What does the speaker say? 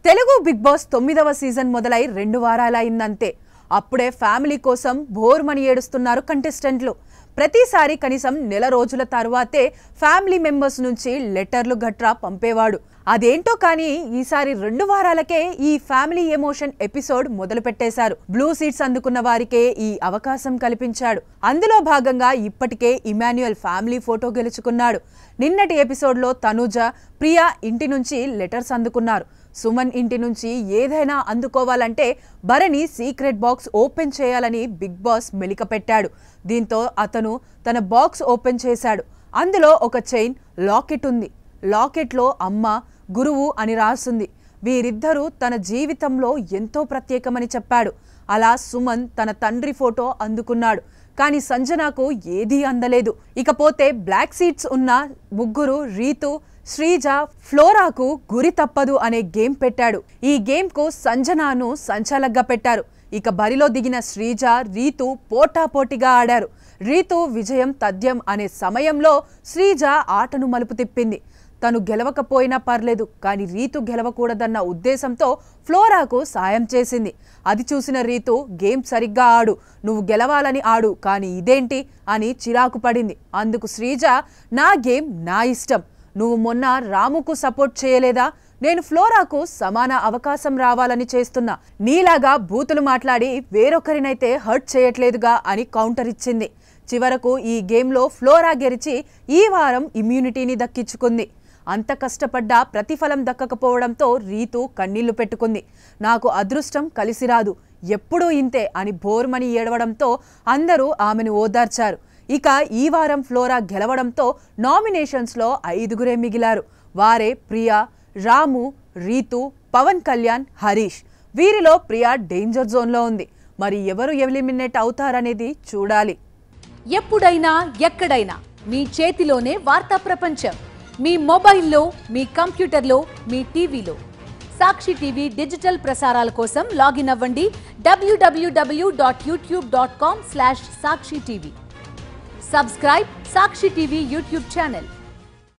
Telugu big boss 9వ season మొదలై 2 వారాలైందంతే. అప్పుడే family కోసం బోర్మని ఏడుస్తున్నారు కంటెస్టెంట్లు. ప్రతిసారి కనీసం నెల రోజుల తర్వాతే ఫ్యామిలీ మెంబర్స్ నుంచి లెటర్లు గట్రా పంపేవాడు. అదేంటో కానీ ఈసారి 2 వారాలకే ఈ ఫ్యామిలీ ఎమోషన్ ఎపిసోడ్ మొదలు పెట్టేశారు. బ్లూ సీట్స్ అందుకున్న వారికే ఈ అవకాశం కల్పించాడు. అందులో భాగంగా ఇప్పటికే ఇమాన్యుయల్ ఫ్యామిలీ ఫోటో గెలుచుకున్నాడు. నిన్నటి ఎపిసోడ్లో తనుజ, ప్రియా ఇంటి నుంచి లెటర్స్ అందుకున్నారు. సుమన్ ఇంటి నుంచి ఏదైనా అందుకోవాలంటే భరణి సీక్రెట్ బాక్స్ ఓపెన్ చేయాలని బిగ్ బాస్ మెలిక పెట్టాడు. దీంతో అతను తన బాక్స్ ఓపెన్ చేశాడు. అందులో ఒక చైన్ లాకెట్ ఉంది. లాకెట్లో అమ్మ, గురువు అని రాస్తుంది. వీరిద్దరూ తన జీవితంలో ఎంతో ప్రత్యేకమని చెప్పాడు. అలా సుమన్ తన తండ్రి ఫోటో అందుకున్నాడు. కానీ సంజనాకు ఏదీ అందలేదు. ఇకపోతే బ్లాక్ సీట్స్ ఉన్న ముగ్గురు రీతు, శ్రీజ, ఫ్లోరాకు గురి తప్పదు అనే గేమ్ పెట్టాడు. ఈ గేమ్ కు సంజనాను సంచాలకుగా పెట్టారు. ఇక బరిలో దిగిన శ్రీజ, రీతు పోటాపోటీగా ఆడారు. రీతు విజయం తథ్యం అనే సమయంలో శ్రీజ ఆటను మలుపు తిప్పింది. తను గెలవకపోయినా పర్లేదు, కానీ రీతు గెలవకూడదన్న ఉద్దేశంతో ఫ్లోరాకు సాయం చేసింది. అది చూసిన రీతు, గేమ్ సరిగ్గా ఆడు, నువ్వు గెలవాలని ఆడు, కానీ ఇదేంటి అని చిరాకు పడింది. అందుకు శ్రీజ, నా గేమ్ నా ఇష్టం, నువ్వు మొన్న రాముకు సపోర్ట్ చేయలేదా, నేను ఫ్లోరాకు సమాన అవకాశం రావాలని చేస్తున్నా, నీలాగా బూతులు మాట్లాడి వేరొకరినైతే హర్ట్ చేయట్లేదుగా అని కౌంటర్ ఇచ్చింది. చివరకు ఈ గేమ్లో ఫ్లోరా గెలిచి ఈ వారం ఇమ్యూనిటీని దక్కించుకుంది. అంత కష్టపడ్డా ప్రతిఫలం దక్కకపోవడంతో రీతు కన్నీళ్లు పెట్టుకుంది. నాకు అదృష్టం కలిసి రాదు, ఎప్పుడూ ఇంతే అని బోర్మని ఏడవడంతో అందరూ ఆమెను ఓదార్చారు. ఇక ఈ వారం ఫ్లోరా గెలవడంతో నామినేషన్స్లో 5గురే మిగిలారు. వారే ప్రియా, రాము, రీతు, పవన్ కళ్యాణ్, హరీష్. వీరిలో ప్రియా డేంజర్ జోన్లో ఉంది. మరి ఎవరు ఎలిమినేట్ అవుతారనేది చూడాలి. ఎప్పుడైనా ఎక్కడైనా మీ చేతిలోనే వార్తా ప్రపంచం. మీ మొబైల్లో, మీ కంప్యూటర్లో, మీ టీవీలో. సాక్షి టీవీ డిజిటల్ ప్రసారాల కోసం లాగిన్ అవ్వండి www.youtube.com/సాక్షి టీవీ. సబ్స్క్రైబ్ సాక్షి టీవీ యూట్యూబ్ ఛానల్.